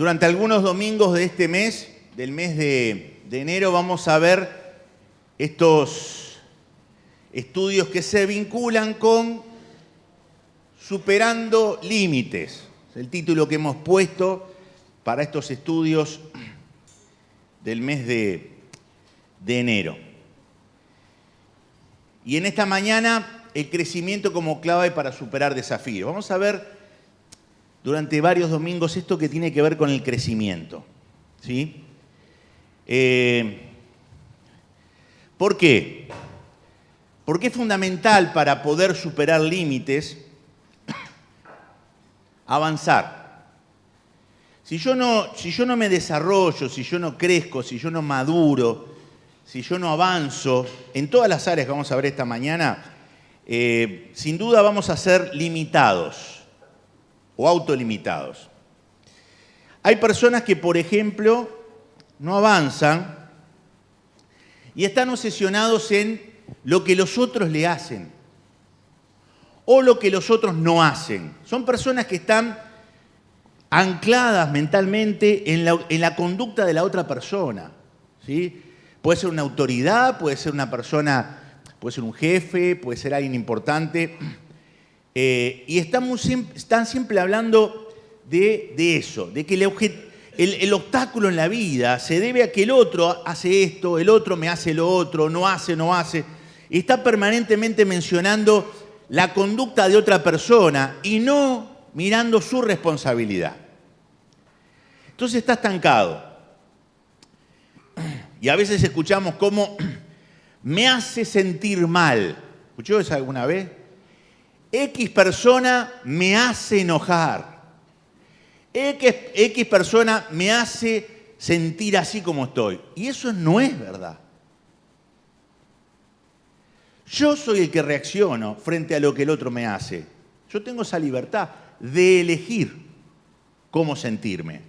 Durante algunos domingos de este mes, del mes de enero, vamos a ver estos estudios que se vinculan con Superando Límites. Es el título que hemos puesto para estos estudios del mes de enero. Y en esta mañana, el crecimiento como clave para superar desafíos. Vamos a ver durante varios domingos esto que tiene que ver con el crecimiento. ¿Sí? ¿Por qué? Porque es fundamental para poder superar límites avanzar. Si yo no me desarrollo, si yo no crezco, si yo no maduro, si yo no avanzo en todas las áreas que vamos a ver esta mañana, sin duda vamos a ser limitados o autolimitados. Hay personas que, por ejemplo, no avanzan y están obsesionados en lo que los otros le hacen o lo que los otros no hacen. Son personas que están ancladas mentalmente en la conducta de la otra persona, ¿sí? Puede ser una autoridad, puede ser una persona, puede ser un jefe, puede ser alguien importante. Y están siempre hablando de eso, de que el obstáculo en la vida se debe a que el otro hace esto, el otro me hace lo otro, no hace. Y está permanentemente mencionando la conducta de otra persona y no mirando su responsabilidad. Entonces está estancado. Y a veces escuchamos cómo me hace sentir mal. ¿Escuchó eso alguna vez? X persona me hace enojar. X persona me hace sentir así como estoy. Y eso no es verdad. Yo soy el que reacciono frente a lo que el otro me hace. Yo tengo esa libertad de elegir cómo sentirme.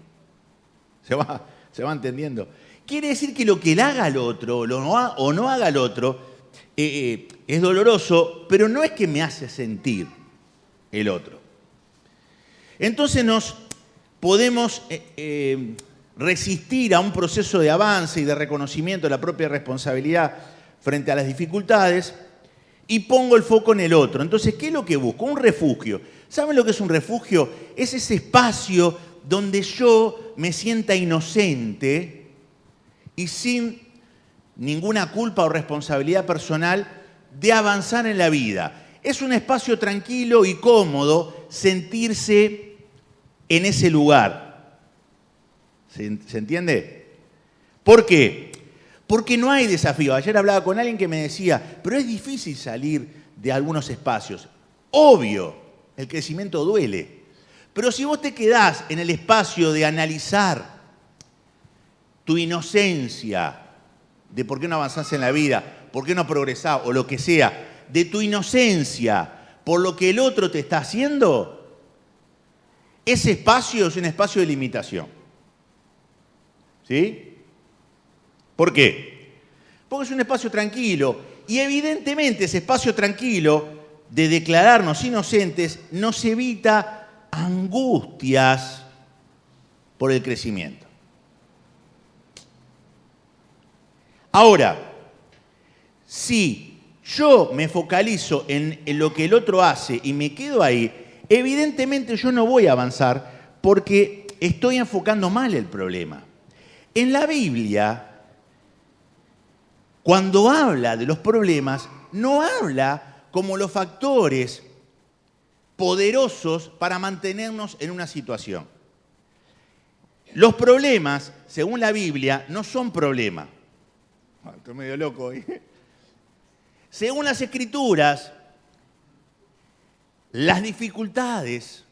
¿Se va entendiendo? Quiere decir que lo que le haga al otro o no haga al otro es doloroso, pero no es que me hace sentir el otro. Entonces nos podemos resistir a un proceso de avance y de reconocimiento de la propia responsabilidad frente a las dificultades y pongo el foco en el otro. Entonces, ¿qué es lo que busco? Un refugio. ¿Saben lo que es un refugio? Es ese espacio donde yo me sienta inocente y sin ninguna culpa o responsabilidad personal de avanzar en la vida. Es un espacio tranquilo y cómodo sentirse en ese lugar. ¿Se entiende? ¿Por qué? Porque no hay desafío. Ayer hablaba con alguien que me decía, pero es difícil salir de algunos espacios. Obvio, el crecimiento duele. Pero si vos te quedás en el espacio de analizar tu inocencia, de por qué no avanzás en la vida, por qué no progresás o lo que sea, de tu inocencia por lo que el otro te está haciendo, ese espacio es un espacio de limitación. ¿Sí? ¿Por qué? Porque es un espacio tranquilo y evidentemente ese espacio tranquilo de declararnos inocentes nos evita angustias por el crecimiento. Ahora, si yo me focalizo en lo que el otro hace y me quedo ahí, evidentemente yo no voy a avanzar porque estoy enfocando mal el problema. En la Biblia, cuando habla de los problemas, no habla como los factores poderosos para mantenernos en una situación. Los problemas, según la Biblia, no son problemas. Estoy medio loco hoy. Según las Escrituras, las dificultades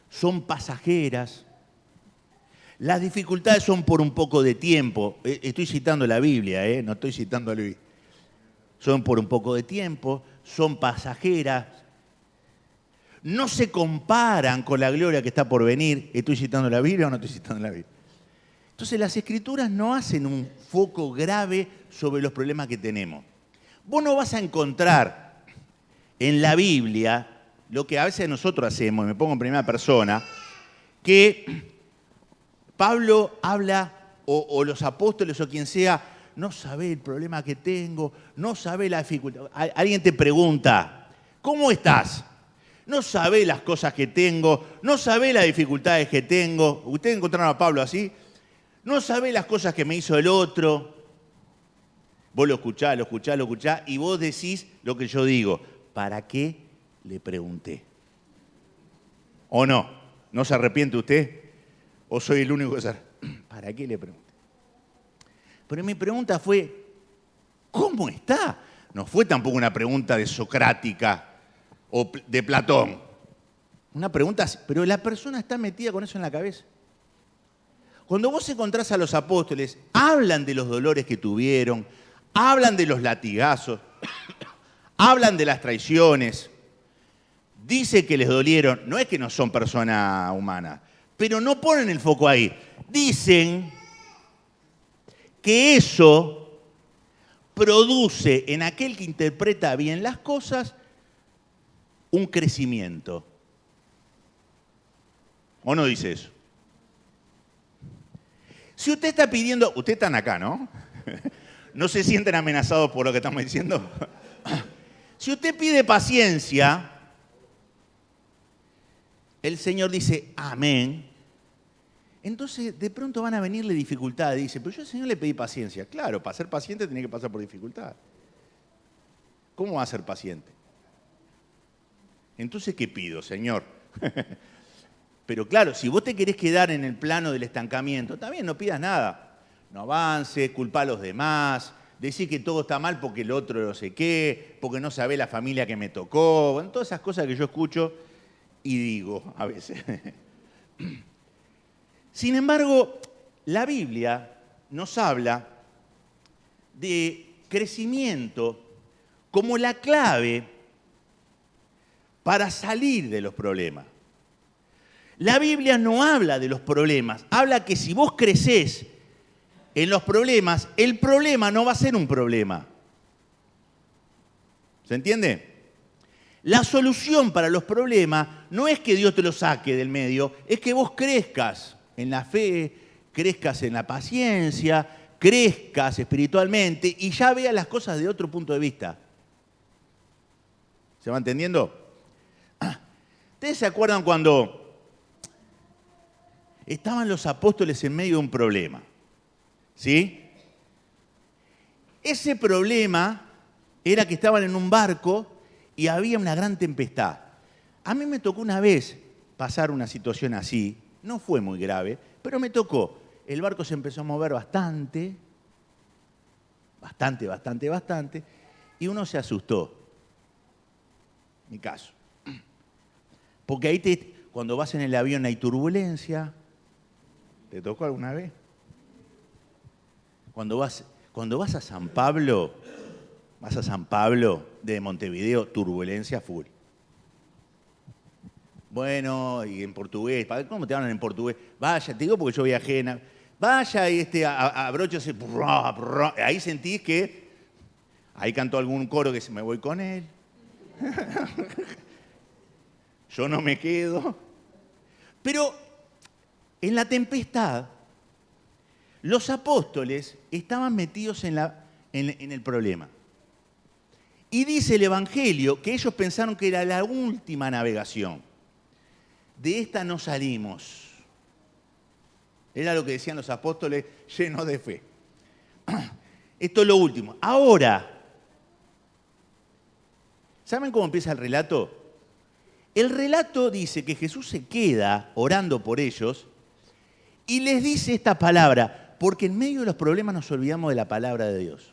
son pasajeras. Las dificultades son por un poco de tiempo. Estoy citando la Biblia, no estoy citando a Luis. Son por un poco de tiempo, son pasajeras. No se comparan con la gloria que está por venir. ¿Estoy citando la Biblia o no estoy citando la Biblia? Entonces las Escrituras no hacen un foco grave sobre los problemas que tenemos. Vos no vas a encontrar en la Biblia lo que a veces nosotros hacemos, y me pongo en primera persona, que Pablo habla, o los apóstoles o quien sea, no sabe el problema que tengo, no sabe la dificultad. Alguien te pregunta, ¿cómo estás? No sabe las cosas que tengo, no sabe las dificultades que tengo. Ustedes encontraron a Pablo así. No sabe las cosas que me hizo el otro. Vos lo escuchás, y vos decís lo que yo digo. ¿Para qué le pregunté? ¿O no? ¿No se arrepiente usted? ¿O soy el único que se arrepiente? ¿Para qué le pregunté? Pero mi pregunta fue, ¿cómo está? No fue tampoco una pregunta de Socrática o de Platón. Una pregunta así, pero la persona está metida con eso en la cabeza. Cuando vos encontrás a los apóstoles, hablan de los dolores que tuvieron, hablan de los latigazos, hablan de las traiciones, dice que les dolieron, no es que no son personas humanas, pero no ponen el foco ahí. Dicen que eso produce en aquel que interpreta bien las cosas un crecimiento. ¿O no dice eso? Si usted está pidiendo, ustedes están acá, ¿no? ¿No se sienten amenazados por lo que estamos diciendo? Si usted pide paciencia, el Señor dice, amén. Entonces, de pronto van a venirle dificultades. Dice, pero yo al Señor le pedí paciencia. Claro, para ser paciente tiene que pasar por dificultad. ¿Cómo va a ser paciente? Entonces, ¿qué pido, Señor? Pero claro, si vos te querés quedar en el plano del estancamiento, está bien, no pidas nada. No avance, culpa a los demás, decir que todo está mal porque el otro no sé qué, porque no sabe la familia que me tocó, bueno, todas esas cosas que yo escucho y digo a veces. Sin embargo, la Biblia nos habla de crecimiento como la clave para salir de los problemas. La Biblia no habla de los problemas, habla que si vos crecés en los problemas, el problema no va a ser un problema. ¿Se entiende? La solución para los problemas no es que Dios te los saque del medio, es que vos crezcas en la fe, crezcas en la paciencia, crezcas espiritualmente y ya veas las cosas de otro punto de vista. ¿Se va entendiendo? ¿Ustedes se acuerdan cuando estaban los apóstoles en medio de un problema? ¿Sí? Ese problema era que estaban en un barco y había una gran tempestad. A mí me tocó una vez pasar una situación así, no fue muy grave, pero me tocó. El barco se empezó a mover bastante, y uno se asustó. Mi caso. Porque ahí cuando vas en el avión hay turbulencia. ¿Te tocó alguna vez? Cuando vas a San Pablo de Montevideo, turbulencia full. Bueno, y en portugués, ¿cómo te hablan en portugués? Vaya, te digo porque yo viajé, vaya y abróchese, ahí sentís que, ahí cantó algún coro que dice, me voy con él. Yo no me quedo. Pero en la tempestad, los apóstoles estaban metidos en el problema. Y dice el Evangelio que ellos pensaron que era la última navegación. De esta no salimos. Era lo que decían los apóstoles llenos de fe. Esto es lo último. Ahora, ¿saben cómo empieza el relato? El relato dice que Jesús se queda orando por ellos y les dice esta palabra, porque en medio de los problemas nos olvidamos de la palabra de Dios.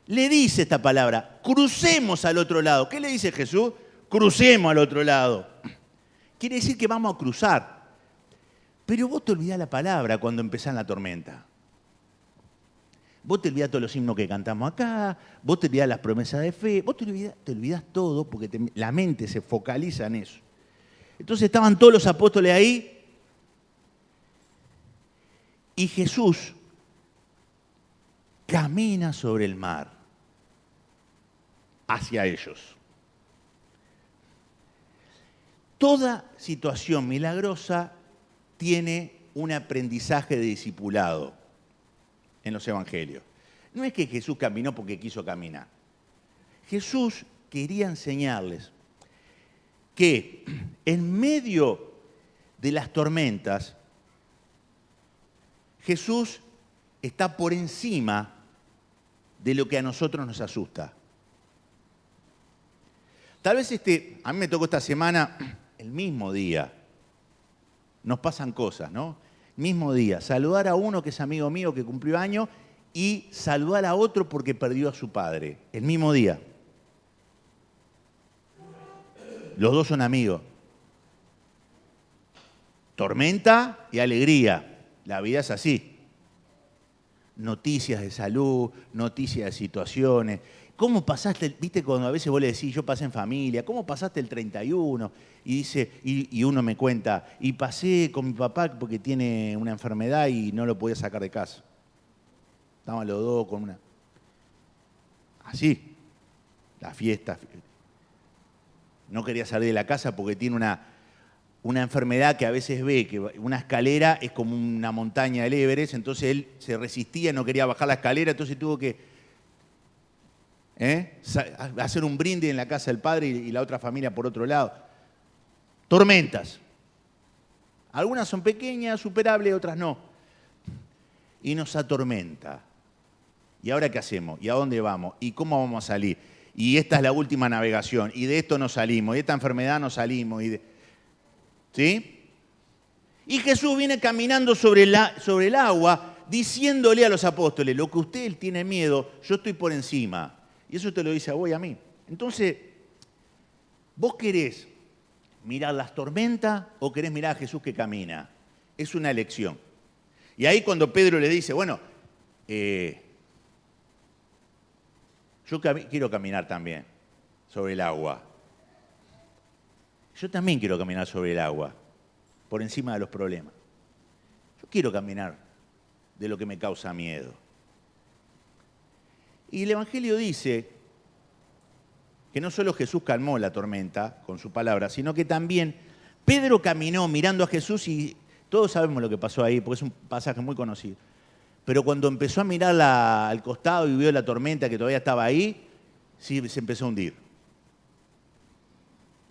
Le dice esta palabra, crucemos al otro lado. ¿Qué le dice Jesús? Crucemos al otro lado. Quiere decir que vamos a cruzar. Pero vos te olvidás la palabra cuando empezás la tormenta. Vos te olvidás todos los himnos que cantamos acá, vos te olvidás las promesas de fe, vos te olvidás todo porque la mente se focaliza en eso. Entonces estaban todos los apóstoles ahí y Jesús camina sobre el mar hacia ellos. Toda situación milagrosa tiene un aprendizaje de discipulado en los evangelios. No es que Jesús caminó porque quiso caminar. Jesús quería enseñarles que en medio de las tormentas, Jesús está por encima de lo que a nosotros nos asusta. Tal vez a mí me tocó esta semana, el mismo día, nos pasan cosas, ¿no? Mismo día, saludar a uno que es amigo mío que cumplió año y saludar a otro porque perdió a su padre, el mismo día. Los dos son amigos. Tormenta y alegría. La vida es así. Noticias de salud, noticias de situaciones. ¿Cómo pasaste? Viste cuando a veces vos le decís, yo pasé en familia, ¿cómo pasaste el 31? Y dice, y uno me cuenta, y pasé con mi papá porque tiene una enfermedad y no lo podía sacar de casa. Estaban los dos con una... Así, la fiesta. No quería salir de la casa porque tiene una enfermedad que a veces ve, que una escalera es como una montaña del Everest, entonces él se resistía, no quería bajar la escalera, entonces tuvo que hacer un brindis en la casa del padre y la otra familia por otro lado. Tormentas. Algunas son pequeñas, superables, otras no. Y nos atormenta. ¿Y ahora qué hacemos? ¿Y a dónde vamos? ¿Y cómo vamos a salir? Y esta es la última navegación. Y de esto no salimos. Y de esta enfermedad no salimos. ¿Sí? Y Jesús viene caminando sobre el agua diciéndole a los apóstoles, lo que usted tiene miedo, yo estoy por encima. Y eso te lo dice a vos y a mí. Entonces, ¿vos querés mirar las tormentas o querés mirar a Jesús que camina? Es una elección. Y ahí cuando Pedro le dice, bueno, yo quiero caminar también sobre el agua. Yo también quiero caminar sobre el agua, por encima de los problemas. Yo quiero caminar de lo que me causa miedo. Y el Evangelio dice que no solo Jesús calmó la tormenta con su palabra, sino que también Pedro caminó mirando a Jesús y todos sabemos lo que pasó ahí, porque es un pasaje muy conocido. Pero cuando empezó a mirar al costado y vio la tormenta que todavía estaba ahí, sí, se empezó a hundir.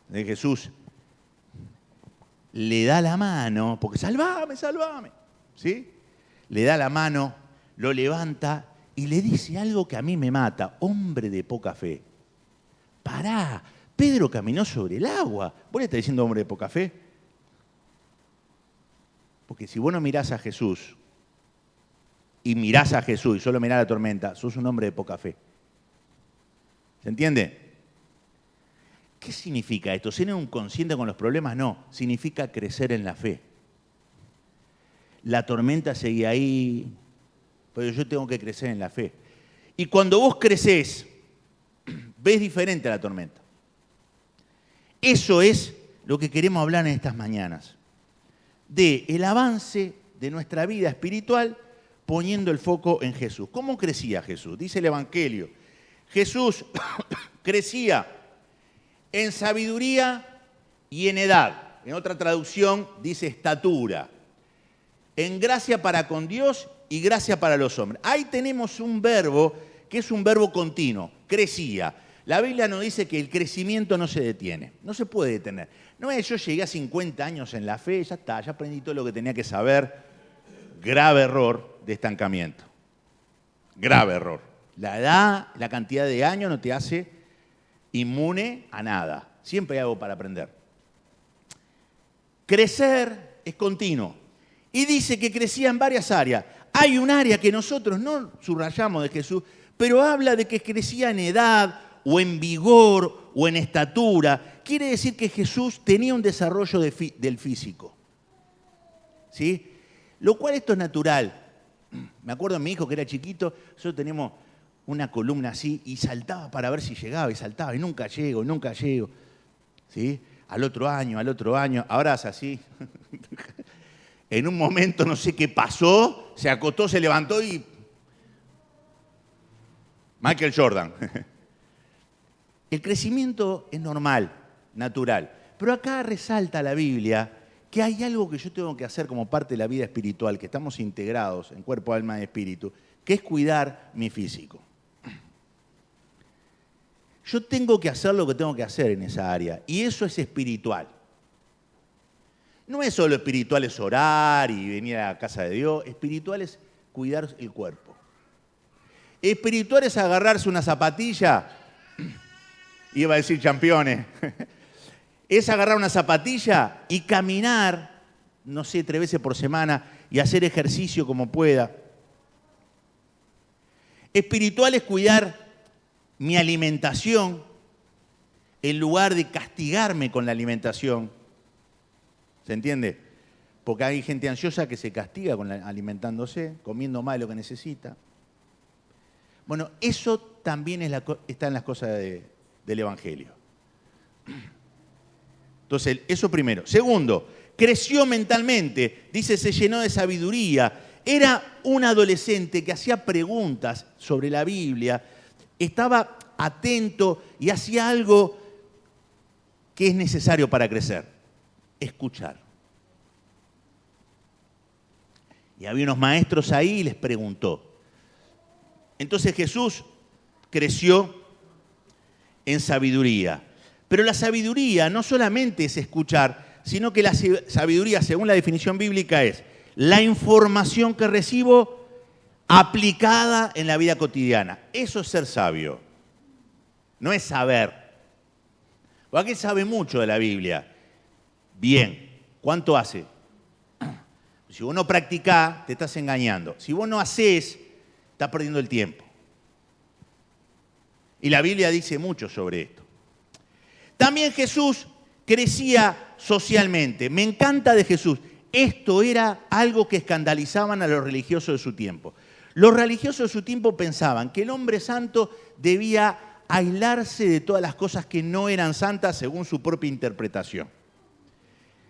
De Jesús le da la mano, porque salvame, salvame, ¿sí? Le da la mano, lo levanta y le dice algo que a mí me mata, hombre de poca fe. Pará, Pedro caminó sobre el agua. ¿Vos le estás diciendo hombre de poca fe? Porque si vos no mirás a Jesús y mirás a Jesús y solo mirás la tormenta, sos un hombre de poca fe. ¿Se entiende? ¿Qué significa esto? ¿Ser un consciente con los problemas? No, significa crecer en la fe. La tormenta seguía ahí, pero yo tengo que crecer en la fe. Y cuando vos crecés, ves diferente a la tormenta. Eso es lo que queremos hablar en estas mañanas. De el avance de nuestra vida espiritual poniendo el foco en Jesús. ¿Cómo crecía Jesús? Dice el Evangelio. Jesús crecía en sabiduría y en edad. En otra traducción dice estatura. En gracia para con Dios y gracia para los hombres. Ahí tenemos un verbo que es un verbo continuo, crecía. La Biblia nos dice que el crecimiento no se detiene, no se puede detener. No es yo llegué a 50 años en la fe, ya está, ya aprendí todo lo que tenía que saber. Grave error de estancamiento. Grave error. La edad, la cantidad de años no te hace inmune a nada. Siempre hay algo para aprender. Crecer es continuo. Y dice que crecía en varias áreas. Hay un área que nosotros no subrayamos de Jesús, pero habla de que crecía en edad, o en vigor, o en estatura. Quiere decir que Jesús tenía un desarrollo del físico. ¿Sí? Lo cual esto es natural. Me acuerdo de mi hijo que era chiquito, nosotros teníamos una columna así y saltaba para ver si llegaba y saltaba y nunca llego, nunca llego. ¿Sí? Al otro año, ahora es así. En un momento no sé qué pasó, se acostó, se levantó y... Michael Jordan. El crecimiento es normal, natural. Pero acá resalta la Biblia que hay algo que yo tengo que hacer como parte de la vida espiritual, que estamos integrados en cuerpo, alma y espíritu, que es cuidar mi físico. Yo tengo que hacer lo que tengo que hacer en esa área, y eso es espiritual. No es solo espiritual, es orar y venir a la casa de Dios. Espiritual es cuidar el cuerpo. Espiritual es agarrarse una zapatilla, iba a decir championes, es agarrar una zapatilla y caminar, no sé, 3 veces por semana y hacer ejercicio como pueda. Espiritual es cuidar mi alimentación en lugar de castigarme con la alimentación. ¿Se entiende? Porque hay gente ansiosa que se castiga alimentándose, comiendo más de lo que necesita. Bueno, eso también está en las cosas del Evangelio. Entonces, eso primero. Segundo, creció mentalmente. Dice, se llenó de sabiduría. Era un adolescente que hacía preguntas sobre la Biblia, estaba atento y hacía algo que es necesario para crecer: escuchar. Y había unos maestros ahí y les preguntó. Entonces Jesús creció en sabiduría. Pero la sabiduría no solamente es escuchar, sino que la sabiduría, según la definición bíblica, es la información que recibo aplicada en la vida cotidiana. Eso es ser sabio. No es saber. O aquel sabe mucho de la Biblia. Bien, ¿cuánto hace? Si vos no practicás, te estás engañando. Si vos no hacés, estás perdiendo el tiempo. Y la Biblia dice mucho sobre esto. También Jesús crecía socialmente. Me encanta de Jesús. Esto era algo que escandalizaban a los religiosos de su tiempo. Los religiosos de su tiempo pensaban que el hombre santo debía aislarse de todas las cosas que no eran santas según su propia interpretación.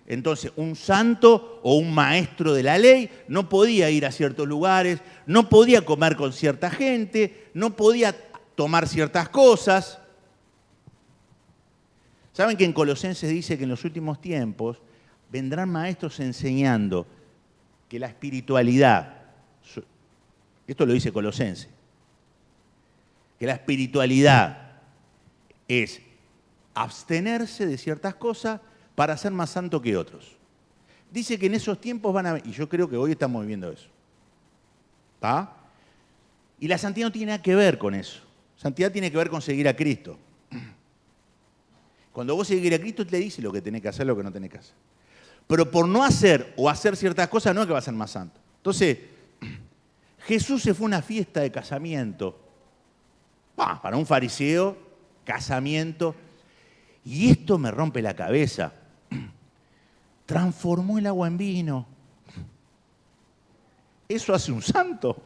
Entonces, un santo o un maestro de la ley no podía ir a ciertos lugares, no podía comer con cierta gente, no podía tomar ciertas cosas. ¿Saben que en Colosenses dice que en los últimos tiempos vendrán maestros enseñando que la espiritualidad, esto lo dice Colosenses, que la espiritualidad es abstenerse de ciertas cosas para ser más santo que otros? Dice que en esos tiempos van a... Y yo creo que hoy estamos viviendo eso. ¿Está? Y la santidad no tiene nada que ver con eso. Santidad tiene que ver con seguir a Cristo. Cuando vos seguís a Cristo, te dice lo que tenés que hacer, lo que no tenés que hacer. Pero por no hacer o hacer ciertas cosas, no es que vas a ser más santo. Entonces, Jesús se fue a una fiesta de casamiento. Para un fariseo, casamiento. Y esto me rompe la cabeza. Transformó el agua en vino. Eso hace un santo.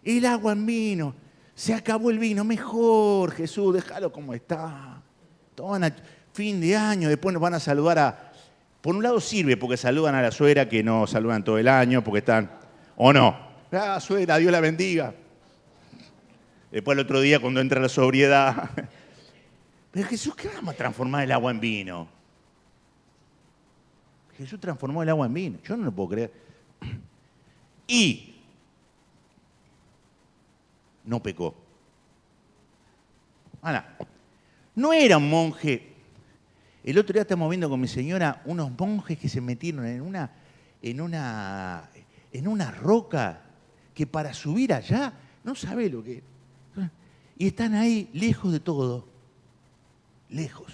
El agua en vino. Se acabó el vino. Mejor, Jesús, déjalo como está. Fin de año, después nos van a saludar a... Por un lado sirve porque saludan a la suegra que no saludan todo el año, porque están... ¿O no? Suegra, Dios la bendiga. Después el otro día cuando entra la sobriedad... Pero Jesús, ¿qué vamos a transformar el agua en vino? Jesús transformó el agua en vino. Yo no lo puedo creer. Y no pecó. Ahora, no era un monje. El otro día estamos viendo con mi señora unos monjes que se metieron en una roca que para subir allá, no sabe lo que es. Y están ahí lejos de todo. Lejos.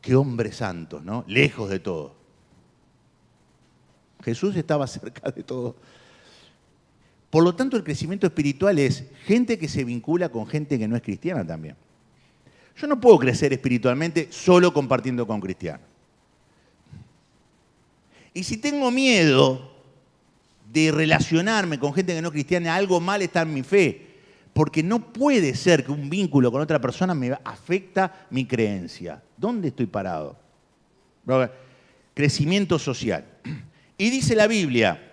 Qué hombres santos, ¿no? Lejos de todo. Jesús estaba cerca de todo. Por lo tanto, el crecimiento espiritual es gente que se vincula con gente que no es cristiana también. Yo no puedo crecer espiritualmente solo compartiendo con cristianos. Y si tengo miedo de relacionarme con gente que no es cristiana, algo mal está en mi fe. Porque no puede ser que un vínculo con otra persona me afecta mi creencia. ¿Dónde estoy parado? Crecimiento social. Y dice la Biblia,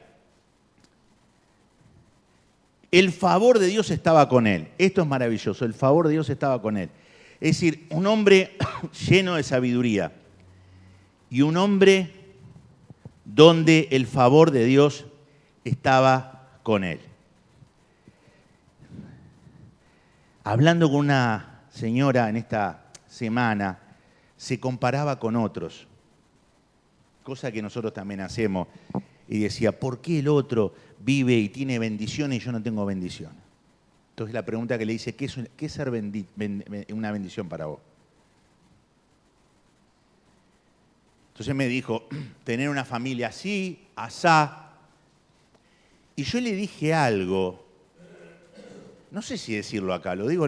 el favor de Dios estaba con él. Esto es maravilloso, el favor de Dios estaba con él. Es decir, un hombre lleno de sabiduría. y un hombre donde el favor de Dios estaba con él. Hablando con una señora en esta semana, se comparaba con otros, cosa que nosotros también hacemos, y decía, ¿por qué el otro vive y tiene bendiciones y yo no tengo bendición? Entonces la pregunta que le hice, ¿qué es ser una bendición para vos? Entonces me dijo, tener una familia así, asá. Y yo le dije algo, no sé si decirlo acá, lo digo.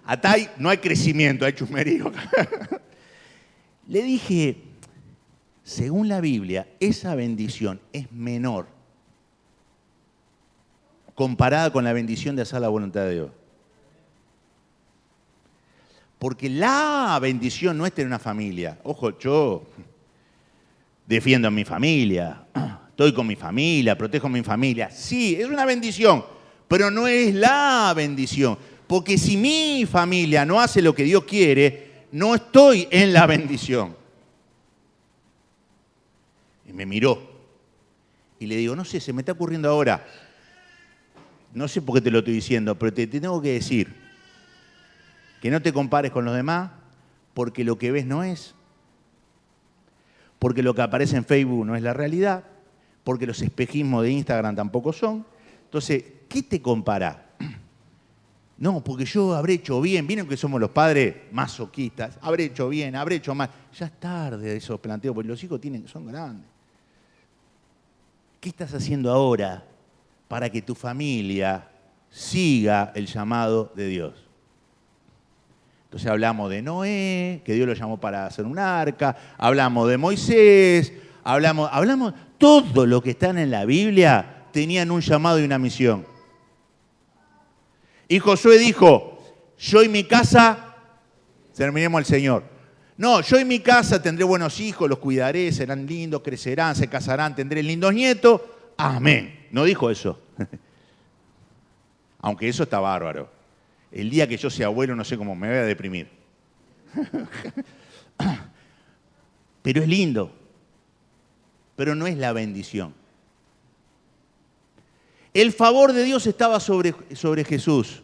Acá no hay crecimiento, hay chusmerío. Le dije, según la Biblia, esa bendición es menor comparada con la bendición de hacer la voluntad de Dios. Porque la bendición no es tener una familia. Ojo, yo defiendo a mi familia, estoy con mi familia, protejo a mi familia. Sí, es una bendición, pero no es la bendición. Porque si mi familia no hace lo que Dios quiere, no estoy en la bendición. Y me miró. Y le digo, no sé, se me está ocurriendo ahora. No sé por qué te lo estoy diciendo, pero te tengo que decir que no te compares con los demás, porque lo que ves no es, porque lo que aparece en Facebook no es la realidad, porque los espejismos de Instagram tampoco son. Entonces, ¿qué te compara? No, porque yo habré hecho bien. ¿Vieron que somos los padres masoquistas? Habré hecho bien, habré hecho mal. Ya es tarde esos planteos, porque los hijos son grandes. ¿Qué estás haciendo ahora para que tu familia siga el llamado de Dios? Entonces hablamos de Noé, que Dios lo llamó para hacer un arca, hablamos de Moisés, hablamos, todo lo que están en la Biblia tenían un llamado y una misión. Y Josué dijo, yo y mi casa serviremos al Señor. No, yo y mi casa tendré buenos hijos, los cuidaré, serán lindos, crecerán, se casarán, tendré lindos nietos. Amén. No dijo eso. Aunque eso está bárbaro. El día que yo sea abuelo, no sé cómo me voy a deprimir. Pero es lindo. Pero no es la bendición. El favor de Dios estaba sobre Jesús,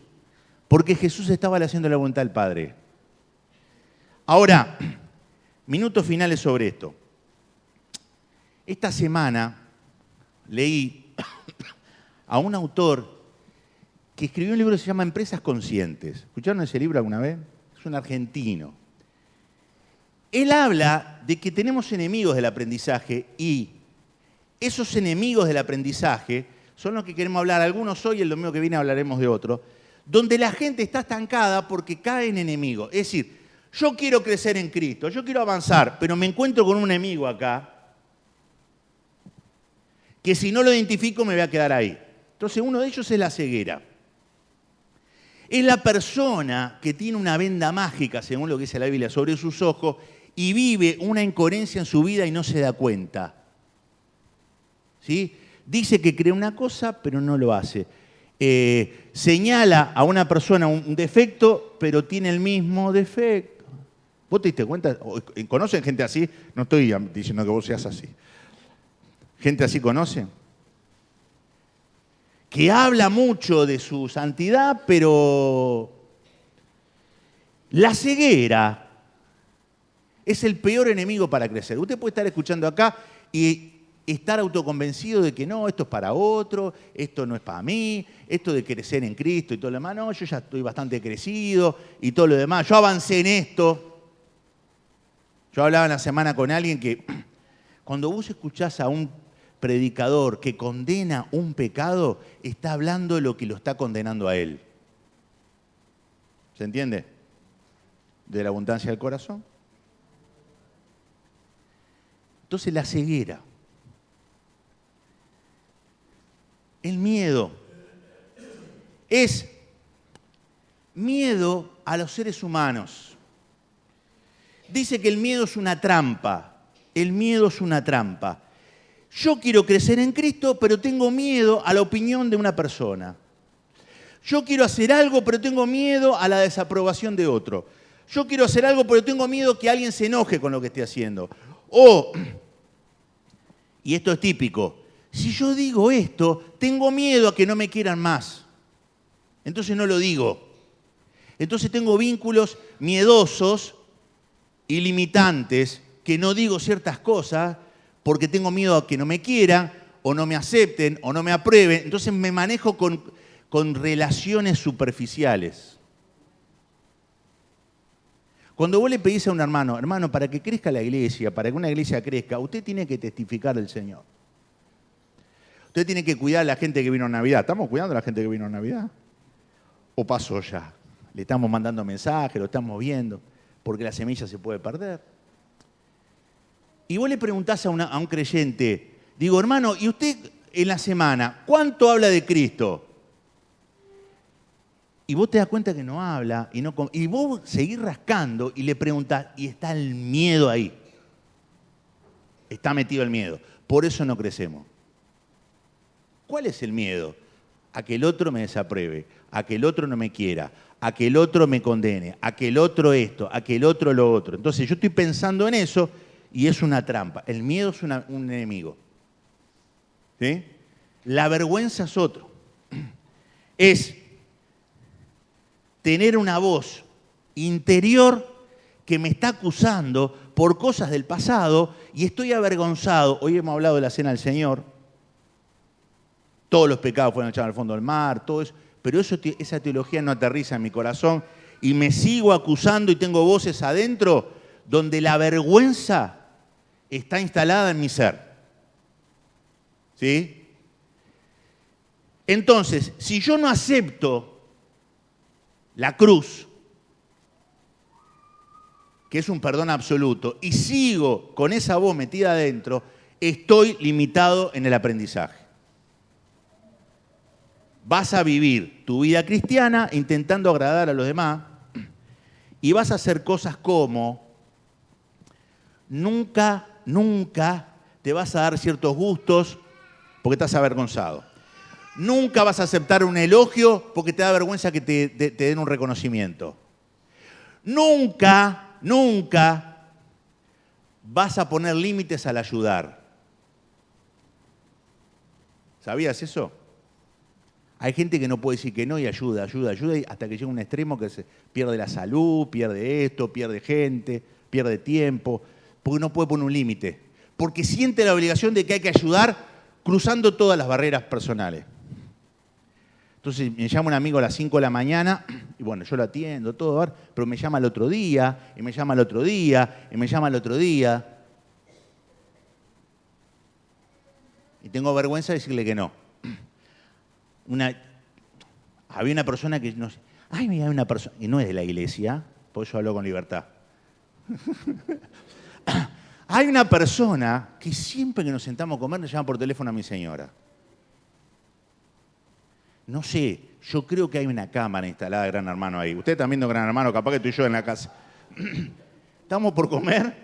porque Jesús estaba haciendo la voluntad del Padre. Ahora, minutos finales sobre esto. Esta semana leí a un autor que escribió un libro que se llama Empresas Conscientes. ¿Escucharon ese libro alguna vez? Es un argentino. Él habla de que tenemos enemigos del aprendizaje y esos enemigos del aprendizaje son los que queremos hablar. Algunos hoy, el domingo que viene hablaremos de otros, donde la gente está estancada porque cae en enemigos. Es decir, yo quiero crecer en Cristo, yo quiero avanzar, pero me encuentro con un enemigo acá que si no lo identifico me voy a quedar ahí. Entonces uno de ellos es la ceguera. Es la persona que tiene una venda mágica, según lo que dice la Biblia, sobre sus ojos y vive una incoherencia en su vida y no se da cuenta. ¿Sí? Dice que cree una cosa, pero no lo hace. Señala a una persona un defecto, pero tiene el mismo defecto. ¿Vos te diste cuenta? ¿Conocen gente así? No estoy diciendo que vos seas así. ¿Gente así conocen? Que habla mucho de su santidad, pero la ceguera es el peor enemigo para crecer. Usted puede estar escuchando acá y estar autoconvencido de que no, esto es para otro, esto no es para mí, esto de crecer en Cristo y todo lo demás, no, yo ya estoy bastante crecido y todo lo demás, yo avancé en esto. Yo hablaba en la semana con alguien que cuando vos escuchás a un predicador que condena un pecado, está hablando de lo que lo está condenando a él. ¿Se entiende? De la abundancia del corazón. Entonces la ceguera, el miedo, es miedo a los seres humanos. Dice que el miedo es una trampa. El miedo es una trampa. Yo quiero crecer en Cristo, pero tengo miedo a la opinión de una persona. Yo quiero hacer algo, pero tengo miedo a la desaprobación de otro. yo quiero hacer algo, pero tengo miedo que alguien se enoje con lo que esté haciendo. O, y esto es típico, si yo digo esto, tengo miedo a que no me quieran más. Entonces no lo digo. Entonces tengo vínculos miedosos y limitantes, que no digo ciertas cosas porque tengo miedo a que no me quieran, o no me acepten, o no me aprueben. Entonces me manejo con relaciones superficiales. Cuando vos le pedís a un hermano, hermano, para que crezca la iglesia, para que una iglesia crezca, usted tiene que testificar del Señor. Usted tiene que cuidar a la gente que vino a Navidad. ¿Estamos cuidando a la gente que vino a Navidad? ¿O pasó ya? Le estamos mandando mensajes, lo estamos viendo, porque la semilla se puede perder. Y vos le preguntás a un creyente, digo, hermano, ¿y usted en la semana cuánto habla de Cristo? Y vos te das cuenta que no habla, y vos seguís rascando y le preguntás, y está el miedo ahí. Está metido el miedo. Por eso no crecemos. ¿Cuál es el miedo? A que el otro me desapruebe, a que el otro no me quiera, a que el otro me condene, a que el otro esto, a que el otro lo otro. Entonces yo estoy pensando en eso y es una trampa. El miedo es un enemigo. ¿Sí? La vergüenza es otro. Es tener una voz interior que me está acusando por cosas del pasado y estoy avergonzado. Hoy hemos hablado de la cena del Señor. Todos los pecados fueron echados al fondo del mar, todo eso. Pero esa teología no aterriza en mi corazón y me sigo acusando y tengo voces adentro donde la vergüenza está instalada en mi ser. ¿Sí? Entonces, si yo no acepto la cruz, que es un perdón absoluto, y sigo con esa voz metida adentro, estoy limitado en el aprendizaje. Vas a vivir tu vida cristiana intentando agradar a los demás y vas a hacer cosas como nunca te vas a dar ciertos gustos porque estás avergonzado. Nunca vas a aceptar un elogio porque te da vergüenza que te den un reconocimiento. Nunca vas a poner límites al ayudar. ¿Sabías eso? Hay gente que no puede decir que no y ayuda, hasta que llega a un extremo que se pierde la salud, pierde esto, pierde gente, pierde tiempo, porque no puede poner un límite. Porque siente la obligación de que hay que ayudar cruzando todas las barreras personales. Entonces me llama un amigo a las 5 de la mañana, y bueno, yo lo atiendo, todo, pero me llama el otro día, y me llama el otro día, y me llama el otro día. Y tengo vergüenza de decirle que no. Había una persona que no, hay una persona, y no es de la iglesia, por eso hablo con libertad. Hay una persona que siempre que nos sentamos a comer le llama por teléfono a mi señora. No sé, yo creo que hay una cámara instalada de Gran Hermano ahí. Ustedes están viendo Gran Hermano, capaz que estoy yo en la casa. Estamos por comer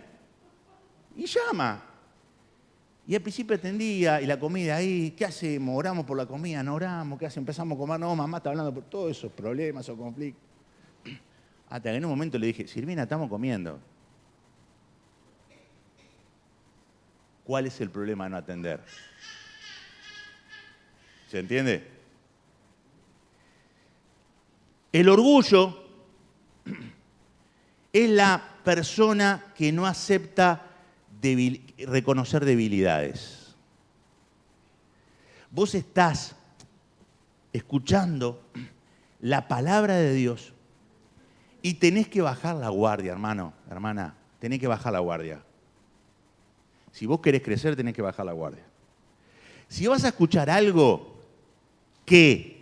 y llama. Y al principio atendía, y la comida ahí, ¿qué hacemos? ¿Oramos por la comida? ¿No oramos? ¿Qué hacemos? Empezamos a comer, no, mamá está hablando por todos esos problemas o conflictos. Hasta que en un momento le dije, Silvina, estamos comiendo. ¿Cuál es el problema de no atender? ¿Se entiende? El orgullo es la persona que no acepta reconocer debilidades. Vos estás escuchando la palabra de Dios y tenés que bajar la guardia, hermano, hermana, tenés que bajar la guardia. Si vos querés crecer, tenés que bajar la guardia. Si vas a escuchar algo que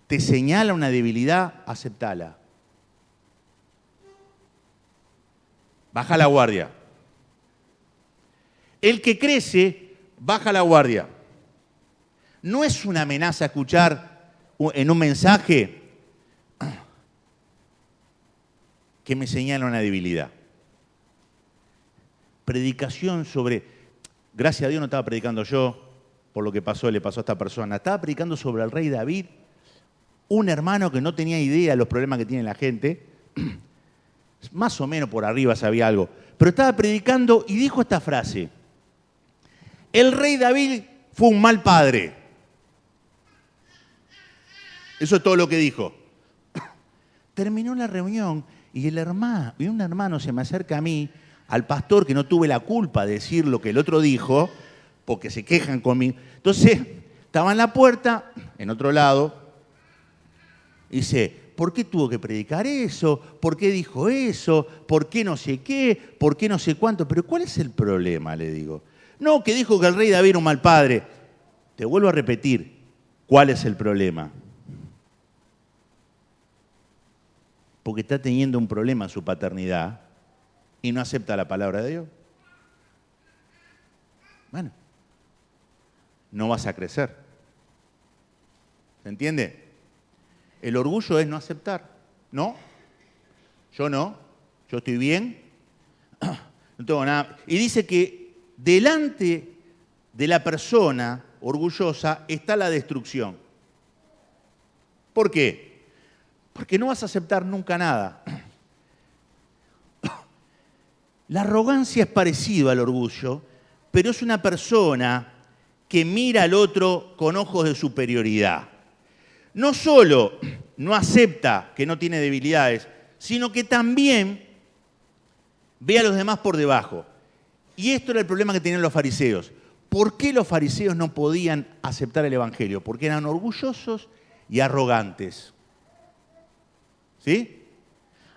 te señala una debilidad, aceptala. Baja la guardia. El que crece, baja la guardia. No es una amenaza escuchar en un mensaje que me señala una debilidad. Predicación sobre, gracias a Dios no estaba predicando yo, por lo que pasó, le pasó a esta persona. Estaba predicando sobre el rey David, un hermano que no tenía idea de los problemas que tiene la gente, Más o menos por arriba sabía algo. Pero estaba predicando y dijo esta frase. El rey David fue un mal padre. Eso es todo lo que dijo. Terminó la reunión y un hermano se me acerca a mí, al pastor, que no tuve la culpa de decir lo que el otro dijo, porque se quejan conmigo. Entonces, estaba en la puerta, en otro lado, y dice, ¿por qué tuvo que predicar eso? ¿Por qué dijo eso? ¿Por qué no sé qué? ¿Por qué no sé cuánto? Pero ¿cuál es el problema? Le digo. No, que dijo que el rey David era un mal padre. Te vuelvo a repetir, ¿cuál es el problema? Porque está teniendo un problema en su paternidad y no acepta la palabra de Dios. Bueno, no vas a crecer. ¿Se entiende? El orgullo es no aceptar. No, yo estoy bien, no tengo nada. Y dice que delante de la persona orgullosa está la destrucción. ¿Por qué? Porque no vas a aceptar nunca nada. La arrogancia es parecida al orgullo, pero es una persona que mira al otro con ojos de superioridad. No solo no acepta que no tiene debilidades, sino que también ve a los demás por debajo. Y esto era el problema que tenían los fariseos. ¿Por qué los fariseos no podían aceptar el Evangelio? Porque eran orgullosos y arrogantes. ¿Sí?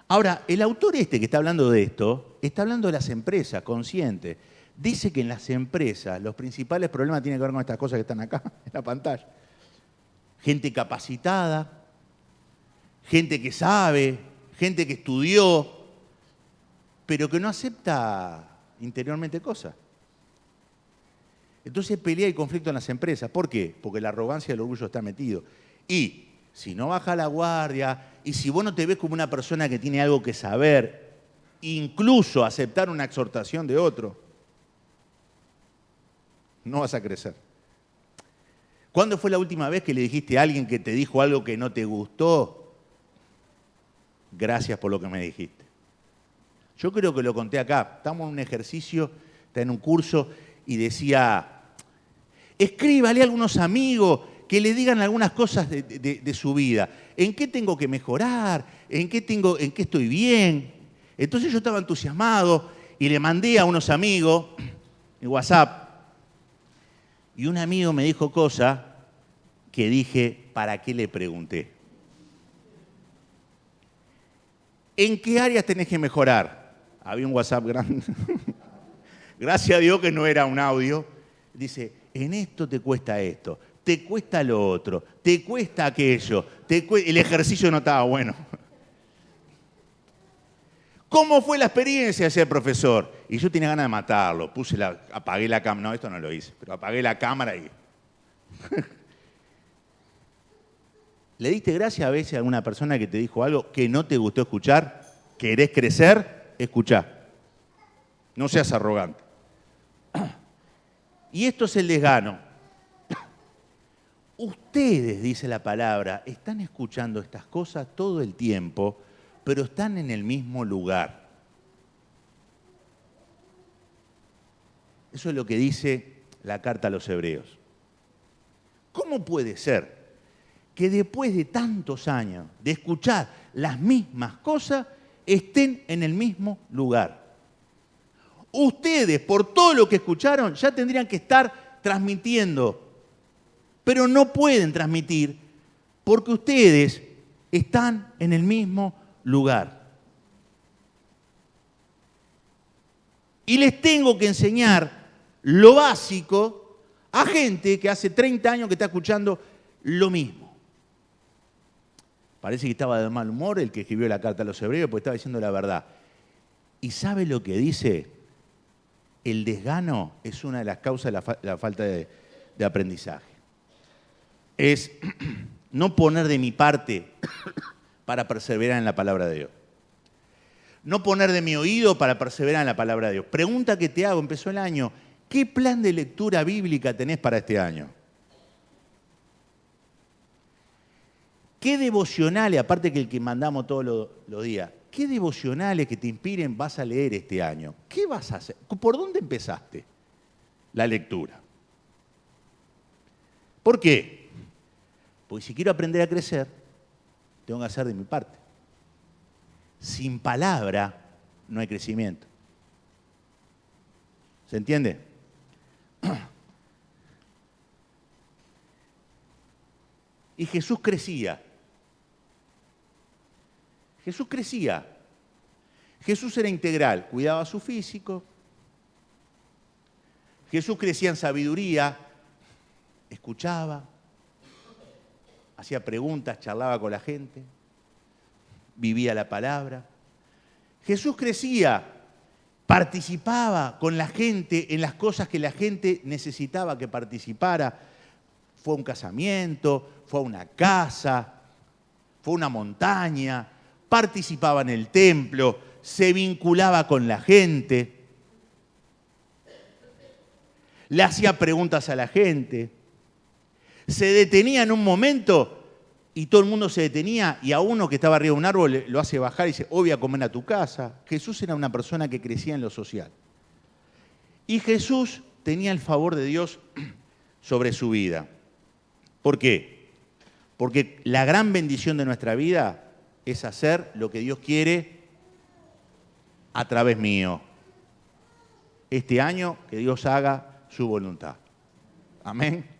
Ahora, el autor que está hablando de esto, está hablando de las empresas, consciente. Dice que en las empresas los principales problemas tienen que ver con estas cosas que están acá, en la pantalla. Gente capacitada, gente que sabe, gente que estudió, pero que no acepta interiormente cosas. Entonces pelea y conflicto en las empresas. ¿Por qué? Porque la arrogancia y el orgullo está metido. Y si no baja la guardia, y si vos no te ves como una persona que tiene algo que saber, incluso aceptar una exhortación de otro, no vas a crecer. ¿Cuándo fue la última vez que le dijiste a alguien que te dijo algo que no te gustó? Gracias por lo que me dijiste. Yo creo que lo conté acá. Estamos en un ejercicio, está en un curso, y decía, escríbale a algunos amigos que le digan algunas cosas de su vida. ¿En qué tengo que mejorar? ¿En qué estoy bien? Entonces yo estaba entusiasmado y le mandé a unos amigos en WhatsApp. Y un amigo me dijo cosas que dije, ¿para qué le pregunté? ¿En qué áreas tenés que mejorar? Había un WhatsApp grande. Gracias a Dios que no era un audio. Dice, en esto te cuesta esto, te cuesta lo otro, te cuesta aquello, el ejercicio no estaba bueno. ¿Cómo fue la experiencia de ser profesor? Y yo tenía ganas de matarlo. Apagué la cámara. No, esto no lo hice, pero apagué la cámara y... ¿Le diste gracias a veces a alguna persona que te dijo algo que no te gustó escuchar? ¿Querés crecer? Escuchá. No seas arrogante. Y esto es el desgano. Ustedes, dice la palabra, están escuchando estas cosas todo el tiempo, pero están en el mismo lugar. Eso es lo que dice la carta a los Hebreos. ¿Cómo puede ser que después de tantos años de escuchar las mismas cosas estén en el mismo lugar? Ustedes, por todo lo que escucharon, ya tendrían que estar transmitiendo, pero no pueden transmitir porque ustedes están en el mismo lugar. Y les tengo que enseñar lo básico a gente que hace 30 años que está escuchando lo mismo. Parece que estaba de mal humor el que escribió la carta a los Hebreos porque estaba diciendo la verdad. ¿Y sabe lo que dice? El desgano es una de las causas de la falta de aprendizaje. Es no poner de mi parte para perseverar en la palabra de Dios. No poner de mi oído para perseverar en la palabra de Dios. Pregunta que te hago, empezó el año, ¿qué plan de lectura bíblica tenés para este año? ¿Qué devocionales, aparte que el que mandamos todos los días, ¿Qué devocionales que te inspiren vas a leer este año? ¿Qué vas a hacer? ¿Por dónde empezaste la lectura? ¿Por qué? Porque si quiero aprender a crecer, tengo que hacer de mi parte. Sin palabra no hay crecimiento. ¿Se entiende? Y Jesús crecía. Jesús crecía. Jesús era integral, cuidaba su físico. Jesús crecía en sabiduría, escuchaba, hacía preguntas, charlaba con la gente, vivía la palabra. Jesús crecía, participaba con la gente en las cosas que la gente necesitaba que participara. Fue a un casamiento, fue a una casa, fue a una montaña, participaba en el templo, se vinculaba con la gente, le hacía preguntas a la gente, se detenía en un momento y todo el mundo se detenía y a uno que estaba arriba de un árbol lo hace bajar y dice, hoy voy a comer a tu casa. Jesús era una persona que crecía en lo social. Y Jesús tenía el favor de Dios sobre su vida. ¿Por qué? Porque la gran bendición de nuestra vida es hacer lo que Dios quiere a través mío. Este año que Dios haga su voluntad. Amén.